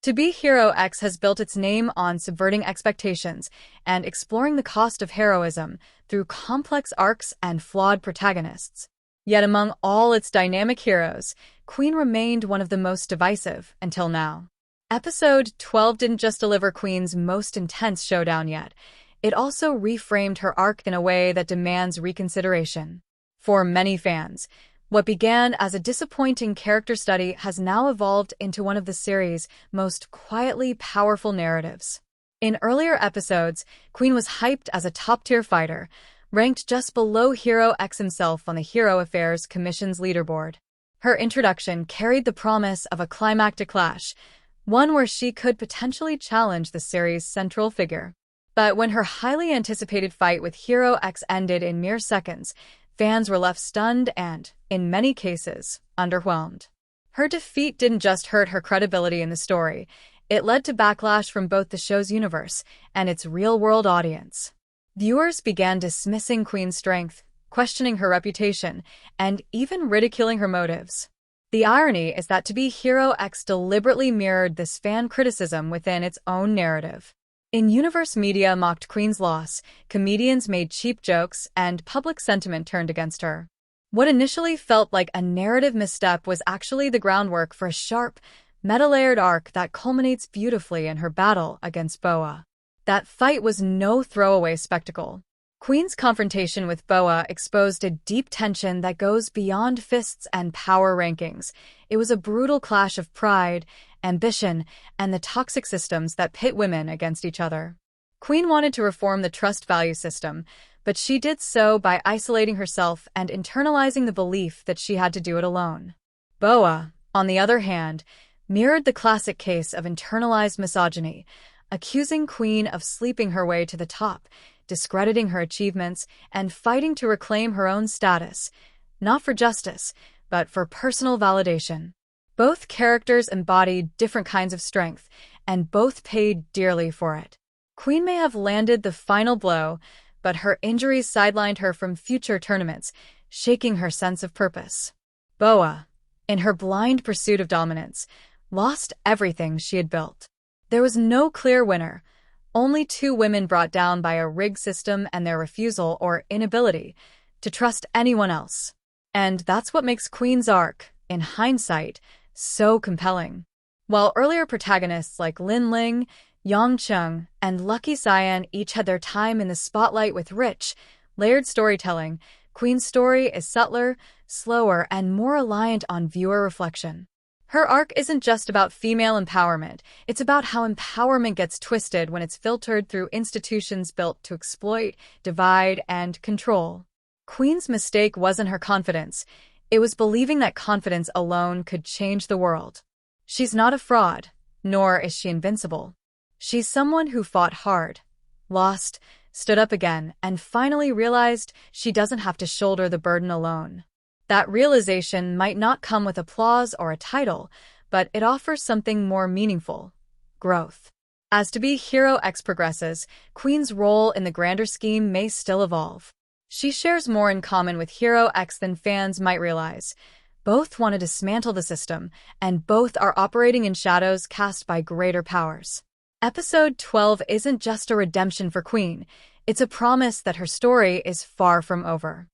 To Be Hero X has built its name on subverting expectations and exploring the cost of heroism through complex arcs and flawed protagonists. Yet among all its dynamic heroes, Queen remained one of the most divisive until now. Episode 12 didn't just deliver Queen's most intense showdown yet, it also reframed her arc in a way that demands reconsideration. For many fans, what began as a disappointing character study has now evolved into one of the series' most quietly powerful narratives. In earlier episodes, Queen was hyped as a top-tier fighter, ranked just below Hero X himself on the Hero Affairs Commission's leaderboard. Her introduction carried the promise of a climactic clash, one where she could potentially challenge the series' central figure. But when her highly anticipated fight with Hero X ended in mere seconds, fans were left stunned and, in many cases, underwhelmed. Her defeat didn't just hurt her credibility in the story, it led to backlash from both the show's universe and its real-world audience. Viewers began dismissing Queen's strength, questioning her reputation, and even ridiculing her motives. The irony is that To Be Hero X deliberately mirrored this fan criticism within its own narrative. In-universe media mocked Queen's loss, comedians made cheap jokes, and public sentiment turned against her. What initially felt like a narrative misstep was actually the groundwork for a sharp, meta-layered arc that culminates beautifully in her battle against Boa. That fight was no throwaway spectacle. Queen's confrontation with Boa exposed a deep tension that goes beyond fists and power rankings. It was a brutal clash of pride, ambition, and the toxic systems that pit women against each other. Queen wanted to reform the trust value system, but she did so by isolating herself and internalizing the belief that she had to do it alone. Boa, on the other hand, mirrored the classic case of internalized misogyny, accusing Queen of sleeping her way to the top, discrediting her achievements, and fighting to reclaim her own status, not for justice, but for personal validation. Both characters embodied different kinds of strength, and both paid dearly for it. Queen may have landed the final blow, but her injuries sidelined her from future tournaments, shaking her sense of purpose. Boa, in her blind pursuit of dominance, lost everything she had built. There was no clear winner, only two women brought down by a rigged system and their refusal or inability to trust anyone else. And that's what makes Queen's arc, in hindsight, so compelling. While earlier protagonists like Lin Ling, Yang Chung, and Lucky Cyan each had their time in the spotlight with rich, layered storytelling, Queen's story is subtler, slower, and more reliant on viewer reflection. Her arc isn't just about female empowerment, it's about how empowerment gets twisted when it's filtered through institutions built to exploit, divide, and control. Queen's mistake wasn't her confidence, it was believing that confidence alone could change the world. She's not a fraud, nor is she invincible. She's someone who fought hard, lost, stood up again, and finally realized she doesn't have to shoulder the burden alone. That realization might not come with applause or a title, but it offers something more meaningful: growth. As To Be Hero X progresses, Queen's role in the grander scheme may still evolve. She shares more in common with Hero X than fans might realize. Both want to dismantle the system, and both are operating in shadows cast by greater powers. Episode 12 isn't just a redemption for Queen, it's a promise that her story is far from over.